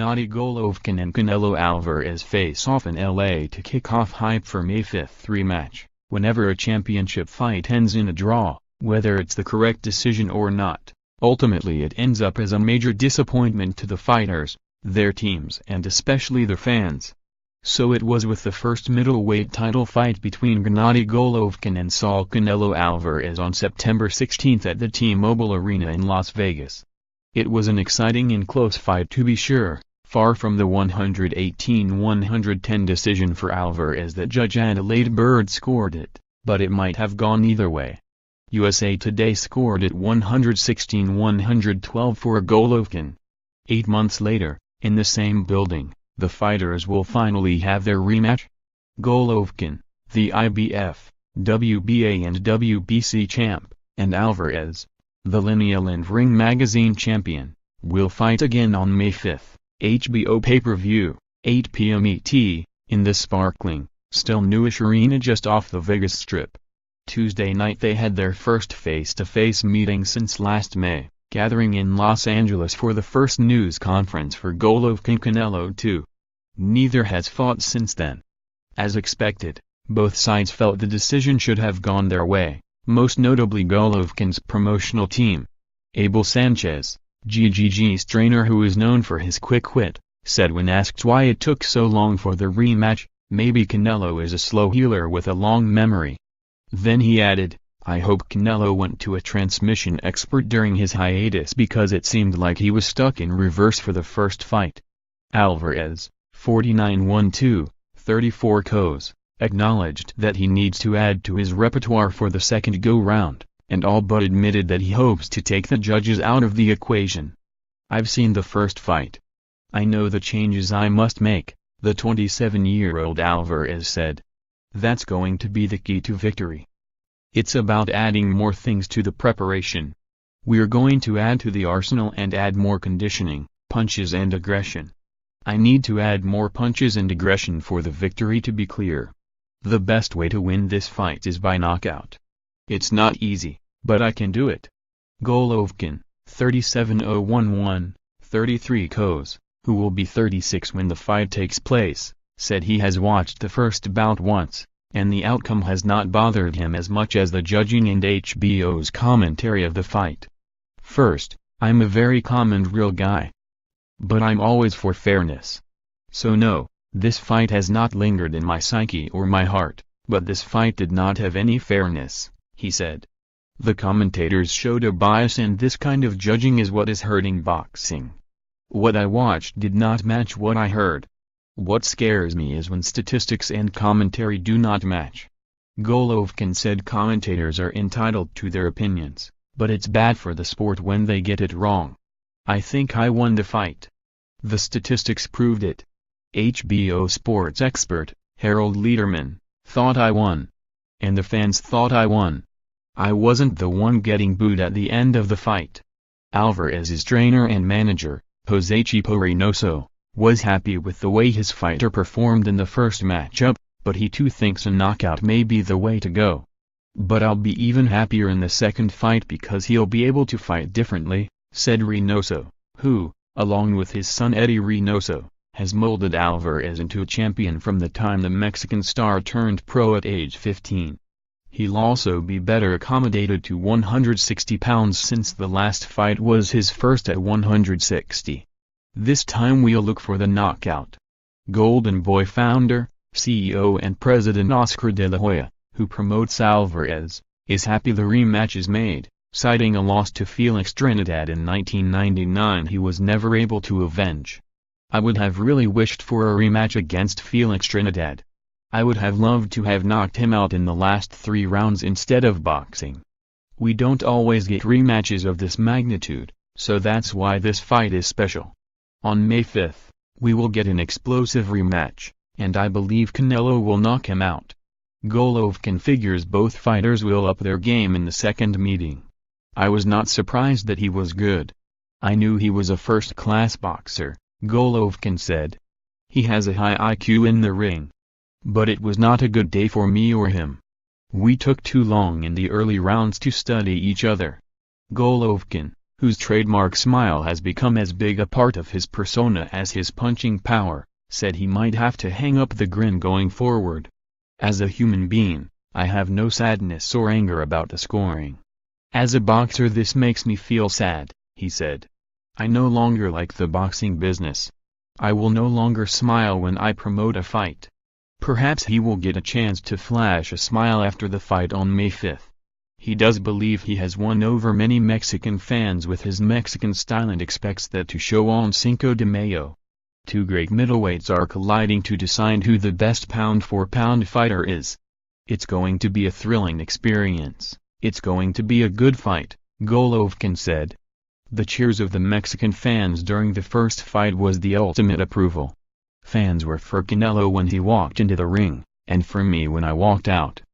Gennady Golovkin and Canelo Alvarez face off in LA to kick off hype for May 5th rematch. Whenever a championship fight ends in a draw, whether it's the correct decision or not, ultimately it ends up as a major disappointment to the fighters, their teams and especially their fans. So it was with the first middleweight title fight between Gennady Golovkin and Saul Canelo Alvarez on September 16 at the T-Mobile Arena in Las Vegas. It was an exciting and close fight to be sure, far from the 118-110 decision for Alvarez that Judge Adalaide Byrd scored it, but it might have gone either way. USA Today scored it 116-112 for Golovkin. 8 months later, in the same building, the fighters will finally have their rematch. Golovkin, the IBF, WBA and WBC champ, and Alvarez, the lineal and Ring magazine champion, will fight again on May 5, HBO pay-per-view, 8 p.m. ET, in the sparkling, still newish arena just off the Vegas Strip. Tuesday night they had their first face-to-face meeting since last May, gathering in Los Angeles for the first news conference for Golovkin-Canelo 2. Neither has fought since then. As expected, both sides felt the decision should have gone their way, most notably Golovkin's promotional team. Abel Sanchez, GGG's trainer who is known for his quick wit, said when asked why it took so long for the rematch, "Maybe Canelo is a slow healer with a long memory." Then he added, "I hope Canelo went to a transmission expert during his hiatus because it seemed like he was stuck in reverse for the first fight." Alvarez, 49-1-2, 34 KOs, acknowledged that he needs to add to his repertoire for the second go-round, and all but admitted that he hopes to take the judges out of the equation. "I've seen the first fight. I know the changes I must make," the 27-year-old Alvarez said. "That's going to be the key to victory. It's about adding more things to the preparation. We're going to add to the arsenal and add more conditioning, punches and aggression. I need to add more punches and aggression for the victory to be clear. The best way to win this fight is by knockout. It's not easy, but I can do it." Golovkin, 37-0-1-1, 33 KOs, who will be 36 when the fight takes place, said he has watched the first bout once, and the outcome has not bothered him as much as the judging and HBO's commentary of the fight. "First, I'm a very calm and real guy. But I'm always for fairness. So no, this fight has not lingered in my psyche or my heart, but this fight did not have any fairness," he said. "The commentators showed a bias and this kind of judging is what is hurting boxing. What I watched did not match what I heard. What scares me is when statistics and commentary do not match." Golovkin said commentators are entitled to their opinions, but it's bad for the sport when they get it wrong. "I think I won the fight. The statistics proved it. HBO sports expert, Harold Lederman, thought I won. And the fans thought I won. I wasn't the one getting booed at the end of the fight." Alvarez's trainer and manager, Jose Chipo Reynoso, was happy with the way his fighter performed in the first matchup, but he too thinks a knockout may be the way to go. "But I'll be even happier in the second fight because he'll be able to fight differently," said Reynoso, who, along with his son Eddie Reynoso, has molded Alvarez into a champion from the time the Mexican star turned pro at age 15. He'll also be better accommodated to 160 pounds since the last fight was his first at 160. "This time we'll look for the knockout." Golden Boy founder, CEO and president Oscar De La Hoya, who promotes Alvarez, is happy the rematch is made, citing a loss to Felix Trinidad in 1999 he was never able to avenge. "I would have really wished for a rematch against Felix Trinidad. I would have loved to have knocked him out in the last 3 rounds instead of boxing. We don't always get rematches of this magnitude, so that's why this fight is special. On May 5, we will get an explosive rematch, and I believe Canelo will knock him out." Golovkin figures both fighters will up their game in the second meeting. "I was not surprised that he was good. I knew he was a first-class boxer," Golovkin said. "He has a high IQ in the ring. But it was not a good day for me or him. We took too long in the early rounds to study each other." Golovkin, whose trademark smile has become as big a part of his persona as his punching power, said he might have to hang up the grin going forward. As a human being, I have no sadness or anger about the scoring. As a boxer, this makes me feel sad, he said. I no longer like the boxing business. I will no longer smile when I promote a fight. Perhaps he will get a chance to flash a smile after the fight on May 5th. He does believe he has won over many Mexican fans with his Mexican style and expects that to show on Cinco de Mayo. Two great middleweights are colliding to decide who the best pound-for-pound fighter is. It's going to be a thrilling experience. It's going to be a good fight, Golovkin said. The cheers of the Mexican fans during the first fight was the ultimate approval. Fans were for Canelo when he walked into the ring, and for me when I walked out.